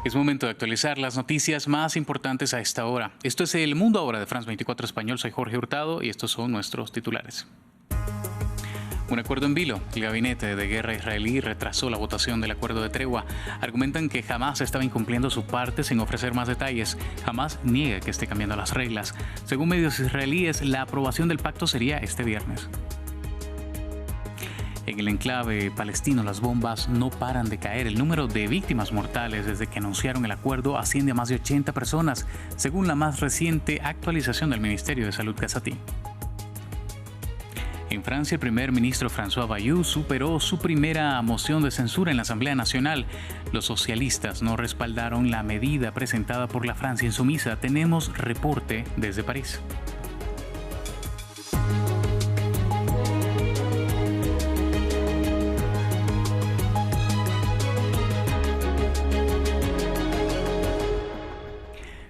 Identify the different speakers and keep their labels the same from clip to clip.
Speaker 1: Es momento de actualizar las noticias más importantes a esta hora. Esto es El Mundo Ahora de France 24 Español. Soy Jorge Hurtado y estos son nuestros titulares. Un acuerdo en vilo. El gabinete de guerra israelí retrasó la votación del acuerdo de tregua. Argumentan que Hamás estaba incumpliendo su parte sin ofrecer más detalles. Hamás niega que esté cambiando las reglas. Según medios israelíes, la aprobación del pacto sería este viernes. En el enclave palestino, las bombas no paran de caer. El número de víctimas mortales desde que anunciaron el acuerdo asciende a más de 80 personas, según la más reciente actualización del Ministerio de Salud gazatí. En Francia, el primer ministro François Bayrou superó su primera moción de censura en la Asamblea Nacional. Los socialistas no respaldaron la medida presentada por la Francia insumisa. Tenemos reporte desde París.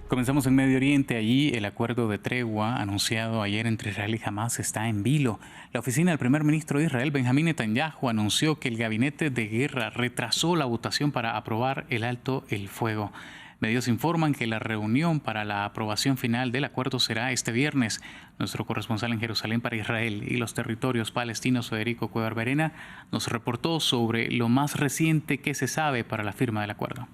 Speaker 1: Comenzamos en Medio Oriente. Allí el acuerdo de tregua anunciado ayer entre Israel y Hamás está en vilo. La oficina del primer ministro de Israel, Benjamín Netanyahu, anunció que el gabinete de guerra retrasó la votación para aprobar el alto el fuego. Medios informan que la reunión para la aprobación final del acuerdo será este viernes. Nuestro corresponsal en Jerusalén para Israel y los territorios palestinos, Federico Cuellar Verena, nos reportó sobre lo más reciente que se sabe para la firma del acuerdo.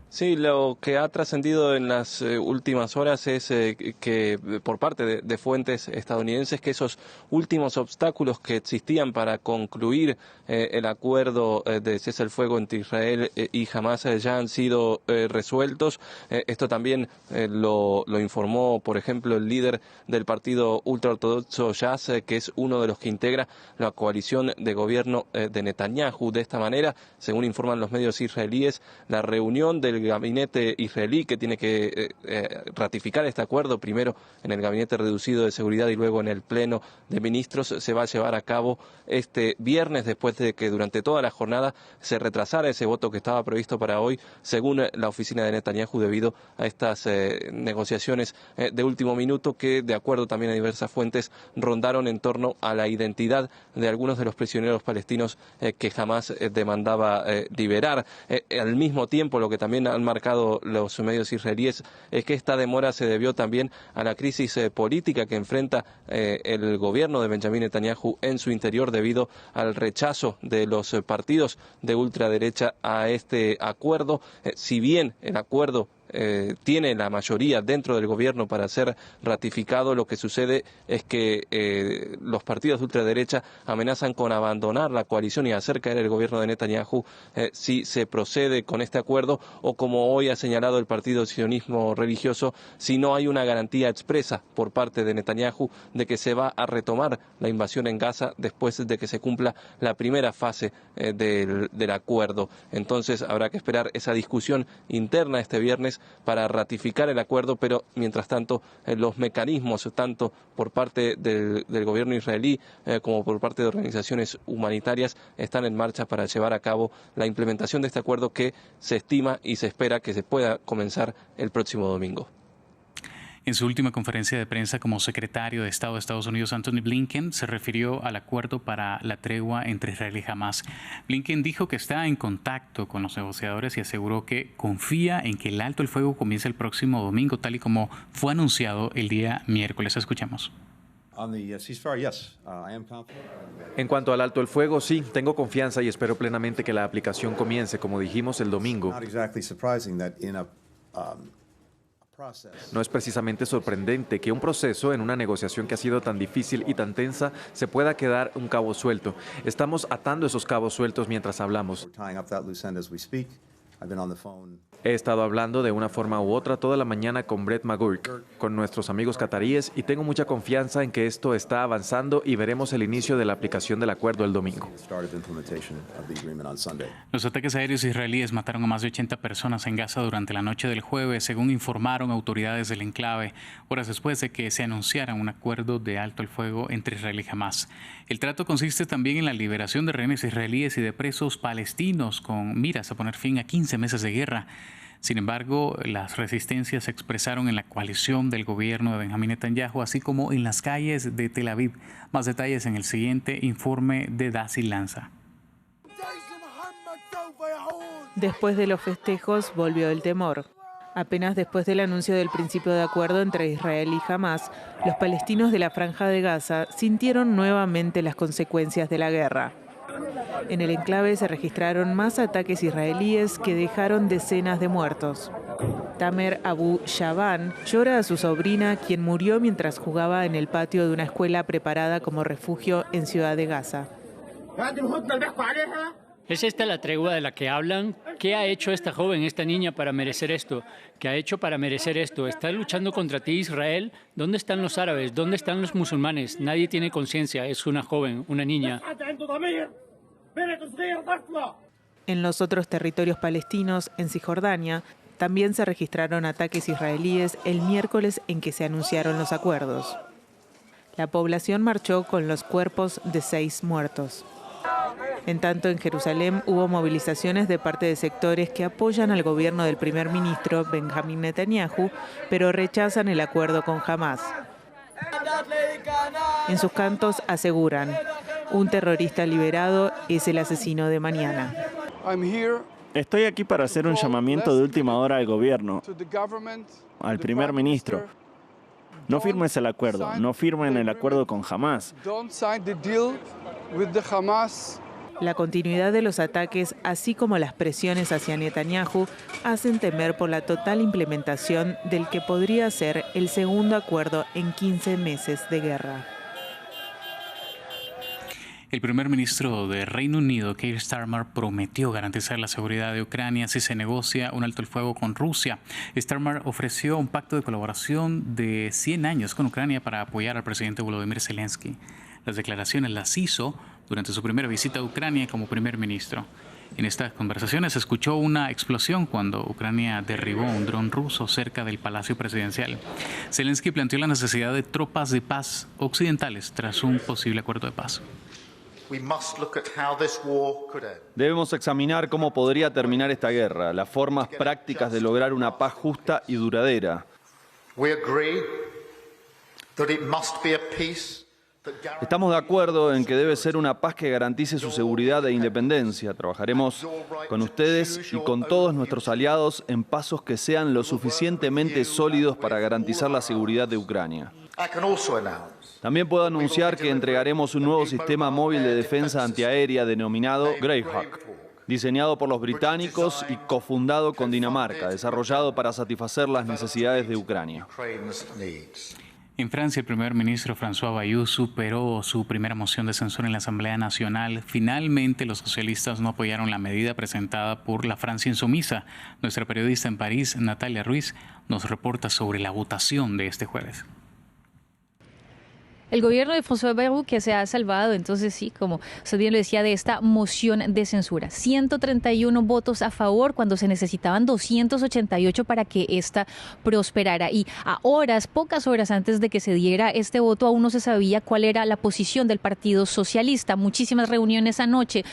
Speaker 2: Sí, lo que ha trascendido en las últimas horas es que por parte de fuentes estadounidenses que esos últimos obstáculos que existían para concluir el acuerdo de cese el fuego entre Israel y Hamás ya han sido resueltos. Esto también lo informó, por ejemplo, el líder del partido ultraortodoxo Shas, que es uno de los que integra la coalición de gobierno de Netanyahu. De esta manera, según informan los medios israelíes, la reunión del gabinete israelí que tiene que ratificar este acuerdo, primero en el gabinete reducido de seguridad y luego en el pleno de ministros, se va a llevar a cabo este viernes, después de que durante toda la jornada se retrasara ese voto que estaba previsto para hoy, según la oficina de Netanyahu, debido a estas negociaciones de último minuto que, de acuerdo también a diversas fuentes, rondaron en torno a la identidad de algunos de los prisioneros palestinos que jamás demandaba liberar. Al mismo tiempo, lo que también han marcado los medios israelíes es que esta demora se debió también a la crisis política que enfrenta el gobierno de Benjamín Netanyahu en su interior debido al rechazo de los partidos de ultraderecha a este acuerdo. Si bien el acuerdo tiene la mayoría dentro del gobierno para ser ratificado, lo que sucede es que los partidos de ultraderecha amenazan con abandonar la coalición y hacer caer el gobierno de Netanyahu si se procede con este acuerdo, o como hoy ha señalado el partido sionismo religioso, si no hay una garantía expresa por parte de Netanyahu de que se va a retomar la invasión en Gaza después de que se cumpla la primera fase del acuerdo. Entonces habrá que esperar esa discusión interna este viernes para ratificar el acuerdo, pero mientras tanto los mecanismos, tanto por parte del gobierno israelí como por parte de organizaciones humanitarias, están en marcha para llevar a cabo la implementación de este acuerdo que se estima y se espera que se pueda comenzar el próximo domingo.
Speaker 1: En su última conferencia de prensa como secretario de Estado de Estados Unidos, Antony Blinken se refirió al acuerdo para la tregua entre Israel y Hamás. Blinken dijo que está en contacto con los negociadores y aseguró que confía en que el alto el fuego comience el próximo domingo, tal y como fue anunciado el día miércoles. Escuchamos.
Speaker 3: En cuanto al alto el fuego, sí, tengo confianza y espero plenamente que la aplicación comience, como dijimos, el domingo. No es precisamente sorprendente que un proceso en una negociación que ha sido tan difícil y tan tensa se pueda quedar un cabo suelto. Estamos atando esos cabos sueltos mientras hablamos. He estado hablando de una forma u otra toda la mañana con Brett McGurk, con nuestros amigos cataríes, y tengo mucha confianza en que esto está avanzando y veremos el inicio de la aplicación del acuerdo el domingo.
Speaker 1: Los ataques aéreos israelíes mataron a más de 80 personas en Gaza durante la noche del jueves, según informaron autoridades del enclave, horas después de que se anunciara un acuerdo de alto el fuego entre Israel y Hamás. El trato consiste también en la liberación de rehenes israelíes y de presos palestinos, con miras a poner fin a 15 meses de guerra. Sin embargo, las resistencias se expresaron en la coalición del gobierno de Benjamín Netanyahu, así como en las calles de Tel Aviv. Más detalles en el siguiente informe de Daci Lanza.
Speaker 4: Después de los festejos volvió el temor. Apenas después del anuncio del principio de acuerdo entre Israel y Hamás, los palestinos de la Franja de Gaza sintieron nuevamente las consecuencias de la guerra. En el enclave se registraron más ataques israelíes que dejaron decenas de muertos. Tamer Abu Shaban llora a su sobrina, quien murió mientras jugaba en el patio de una escuela preparada como refugio en Ciudad de Gaza.
Speaker 5: ¿Es esta la tregua de la que hablan? ¿Qué ha hecho esta joven, esta niña, para merecer esto? ¿Qué ha hecho para merecer esto? ¿Está luchando contra ti, Israel? ¿Dónde están los árabes? ¿Dónde están los musulmanes? Nadie tiene conciencia. Es una joven, una niña.
Speaker 4: En los otros territorios palestinos, en Cisjordania, también se registraron ataques israelíes el miércoles en que se anunciaron los acuerdos. La población marchó con los cuerpos de 6 muertos. En tanto, en Jerusalén hubo movilizaciones de parte de sectores que apoyan al gobierno del primer ministro Benjamín Netanyahu, pero rechazan el acuerdo con Hamás. En sus cantos aseguran: un terrorista liberado es el asesino de mañana.
Speaker 6: Estoy aquí para hacer un llamamiento de última hora al gobierno, al primer ministro. No firmes el acuerdo, no firmen el acuerdo con Hamás.
Speaker 4: La continuidad de los ataques, así como las presiones hacia Netanyahu, hacen temer por la total implementación del que podría ser el segundo acuerdo en 15 meses de guerra.
Speaker 1: El primer ministro de Reino Unido, Keir Starmer, prometió garantizar la seguridad de Ucrania si se negocia un alto el fuego con Rusia. Starmer ofreció un pacto de colaboración de 100 años con Ucrania para apoyar al presidente Volodymyr Zelensky. Las declaraciones las hizo durante su primera visita a Ucrania como primer ministro. En estas conversaciones se escuchó una explosión cuando Ucrania derribó un dron ruso cerca del Palacio Presidencial. Zelensky planteó la necesidad de tropas de paz occidentales tras un posible acuerdo de paz.
Speaker 7: Debemos examinar cómo podría terminar esta guerra, las formas prácticas de lograr una paz justa y duradera. Estamos de acuerdo en que debe ser una paz que garantice su seguridad e independencia. Trabajaremos con ustedes y con todos nuestros aliados en pasos que sean lo suficientemente sólidos para garantizar la seguridad de Ucrania. También puedo anunciar que entregaremos un nuevo sistema móvil de defensa antiaérea denominado Greyhawk, diseñado por los británicos y cofundado con Dinamarca, desarrollado para satisfacer las necesidades de Ucrania.
Speaker 1: En Francia, el primer ministro François Bayrou superó su primera moción de censura en la Asamblea Nacional. Finalmente, los socialistas no apoyaron la medida presentada por la Francia Insumisa. Nuestra periodista en París, Natalia Ruiz, nos reporta sobre la votación de este jueves.
Speaker 8: El gobierno de François Bayrou, que se ha salvado, entonces sí, como usted bien lo decía, de esta moción de censura. 131 votos a favor cuando se necesitaban 288 para que esta prosperara. Y a horas, pocas horas antes de que se diera este voto, aún no se sabía cuál era la posición del Partido Socialista. Muchísimas reuniones anoche,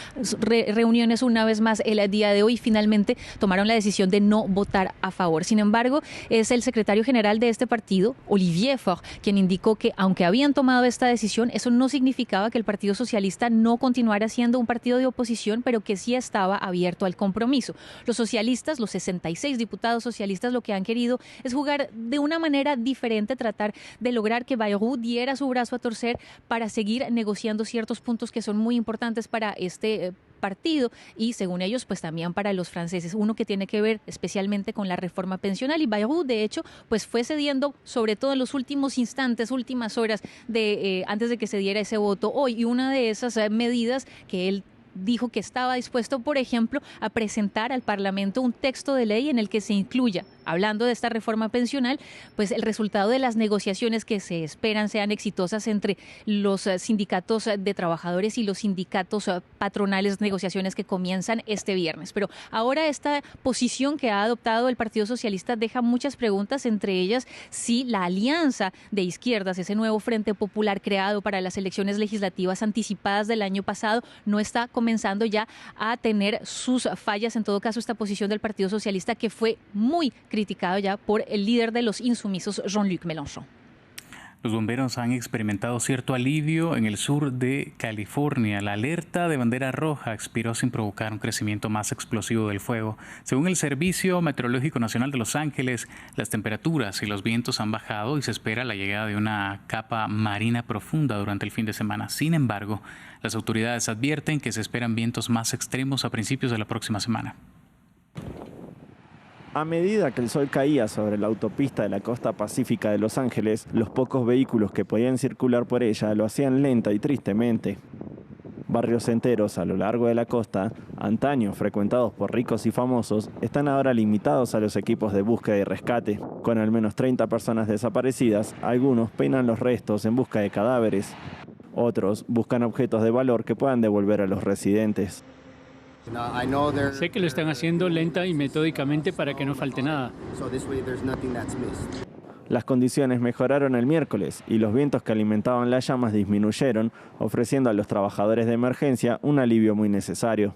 Speaker 8: reuniones una vez más el día de hoy. Finalmente tomaron la decisión de no votar a favor. Sin embargo, es el secretario general de este partido, Olivier Faure, quien indicó que aunque habían tomado esta decisión, eso no significaba que el Partido Socialista no continuara siendo un partido de oposición, pero que sí estaba abierto al compromiso. Los socialistas, los 66 diputados socialistas, lo que han querido es jugar de una manera diferente, tratar de lograr que Bayrou diera su brazo a torcer para seguir negociando ciertos puntos que son muy importantes para este partido y según ellos pues también para los franceses, uno que tiene que ver especialmente con la reforma pensional, y Bayrou de hecho pues fue cediendo sobre todo en los últimos instantes, últimas horas de antes de que se diera ese voto hoy, y una de esas medidas que él dijo que estaba dispuesto, por ejemplo, a presentar al Parlamento un texto de ley en el que se incluya, hablando de esta reforma pensional, pues el resultado de las negociaciones que se esperan sean exitosas entre los sindicatos de trabajadores y los sindicatos patronales, negociaciones que comienzan este viernes. Pero ahora esta posición que ha adoptado el Partido Socialista deja muchas preguntas, entre ellas si la alianza de izquierdas, ese nuevo Frente Popular creado para las elecciones legislativas anticipadas del año pasado, no está comenzando ya a tener sus fallas. En todo caso, esta posición del Partido Socialista que fue muy criticado ya por el líder de los insumisos, Jean-Luc Mélenchon.
Speaker 1: Los bomberos han experimentado cierto alivio en el sur de California. La alerta de bandera roja expiró sin provocar un crecimiento más explosivo del fuego. Según el Servicio Meteorológico Nacional de Los Ángeles, las temperaturas y los vientos han bajado y se espera la llegada de una capa marina profunda durante el fin de semana. Sin embargo, las autoridades advierten que se esperan vientos más extremos a principios de la próxima semana.
Speaker 6: A medida que el sol caía sobre la autopista de la costa pacífica de Los Ángeles, los pocos vehículos que podían circular por ella lo hacían lenta y tristemente. Barrios enteros a lo largo de la costa, antaño frecuentados por ricos y famosos, están ahora limitados a los equipos de búsqueda y rescate. Con al menos 30 personas desaparecidas, algunos peinan los restos en busca de cadáveres. Otros buscan objetos de valor que puedan devolver a los residentes.
Speaker 5: Sé que lo están haciendo lenta y metódicamente para que no falte nada.
Speaker 6: Las condiciones mejoraron el miércoles y los vientos que alimentaban las llamas disminuyeron, ofreciendo a los trabajadores de emergencia un alivio muy necesario.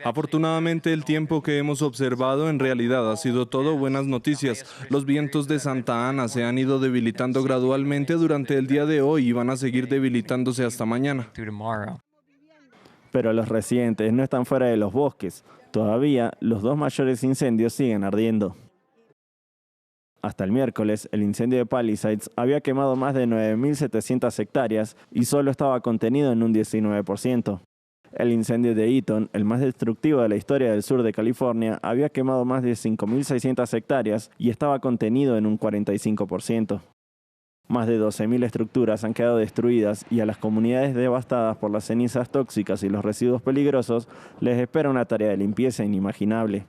Speaker 9: Afortunadamente, el tiempo que hemos observado en realidad ha sido todo buenas noticias. Los vientos de Santa Ana se han ido debilitando gradualmente durante el día de hoy y van a seguir debilitándose hasta mañana.
Speaker 6: Pero los residentes no están fuera de los bosques. Todavía, los dos mayores incendios siguen ardiendo. Hasta el miércoles, el incendio de Palisades había quemado más de 9.700 hectáreas y solo estaba contenido en un 19%. El incendio de Eaton, el más destructivo de la historia del sur de California, había quemado más de 5.600 hectáreas y estaba contenido en un 45%. Más de 12.000 estructuras han quedado destruidas y a las comunidades devastadas por las cenizas tóxicas y los residuos peligrosos les espera una tarea de limpieza inimaginable.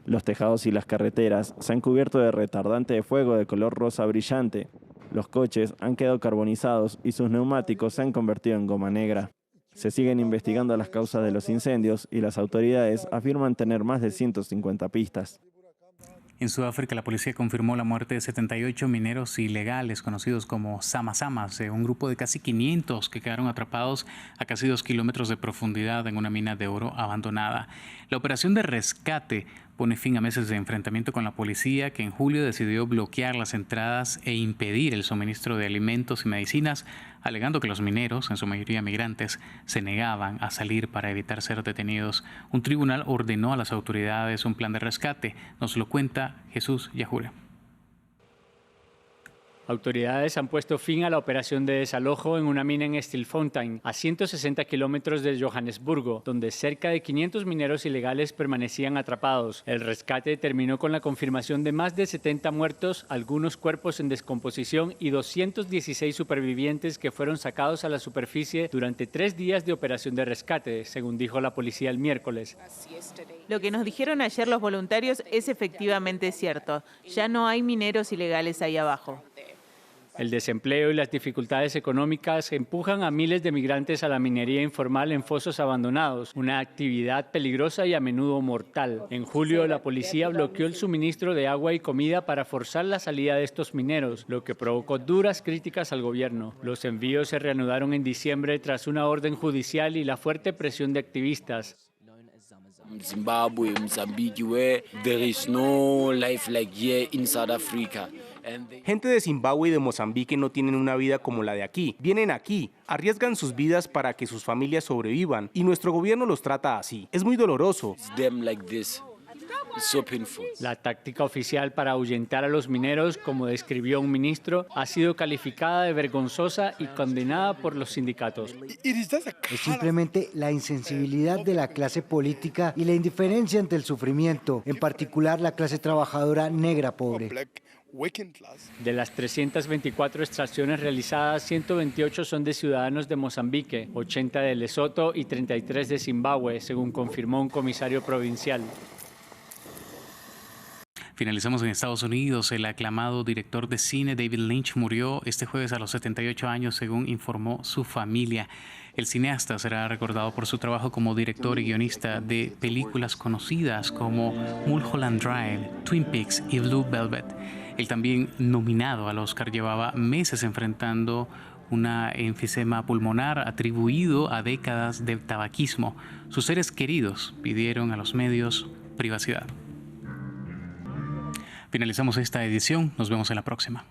Speaker 6: Los tejados y las carreteras se han cubierto de retardante de fuego de color rosa brillante. Los coches han quedado carbonizados y sus neumáticos se han convertido en goma negra. Se siguen investigando las causas de los incendios y las autoridades afirman tener más de 150 pistas.
Speaker 1: En Sudáfrica, la policía confirmó la muerte de 78 mineros ilegales, conocidos como samasamas, de un grupo de casi 500 que quedaron atrapados a casi 2 kilómetros de profundidad en una mina de oro abandonada. La operación de rescate pone fin a meses de enfrentamiento con la policía, que en julio decidió bloquear las entradas e impedir el suministro de alimentos y medicinas, alegando que los mineros, en su mayoría migrantes, se negaban a salir para evitar ser detenidos. Un tribunal ordenó a las autoridades un plan de rescate. Nos lo cuenta Jesús Yajure.
Speaker 5: Autoridades han puesto fin a la operación de desalojo en una mina en Stilfontein, a 160 kilómetros de Johannesburgo, donde cerca de 500 mineros ilegales permanecían atrapados. El rescate terminó con la confirmación de más de 70 muertos, algunos cuerpos en descomposición y 216 supervivientes que fueron sacados a la superficie durante 3 días de operación de rescate, según dijo la policía el miércoles.
Speaker 4: Lo que nos dijeron ayer los voluntarios es efectivamente cierto. Ya no hay mineros ilegales ahí abajo.
Speaker 5: El desempleo y las dificultades económicas empujan a miles de migrantes a la minería informal en fosos abandonados, una actividad peligrosa y a menudo mortal. En julio, la policía bloqueó el suministro de agua y comida para forzar la salida de estos mineros, lo que provocó duras críticas al gobierno. Los envíos se reanudaron en diciembre tras una orden judicial y la fuerte presión de activistas.
Speaker 10: Zimbabwe, Mozambique, where there is no life like here in South Africa.
Speaker 11: Gente de Zimbabue y de Mozambique no tienen una vida como la de aquí. Vienen aquí, arriesgan sus vidas para que sus familias sobrevivan y nuestro gobierno los trata así. Es muy doloroso.
Speaker 5: La táctica oficial para ahuyentar a los mineros, como describió un ministro, ha sido calificada de vergonzosa y condenada por los sindicatos.
Speaker 12: Es simplemente la insensibilidad de la clase política y la indiferencia ante el sufrimiento, en particular la clase trabajadora negra pobre.
Speaker 5: De las 324 extracciones realizadas, 128 son de ciudadanos de Mozambique, 80 de Lesoto y 33 de Zimbabue, según confirmó un comisario provincial.
Speaker 1: Finalizamos en Estados Unidos. El aclamado director de cine David Lynch murió este jueves a los 78 años, según informó su familia. El cineasta será recordado por su trabajo como director y guionista de películas conocidas como Mulholland Drive, Twin Peaks y Blue Velvet. El también nominado al Oscar llevaba meses enfrentando una enfisema pulmonar atribuido a décadas de tabaquismo. Sus seres queridos pidieron a los medios privacidad. Finalizamos esta edición. Nos vemos en la próxima.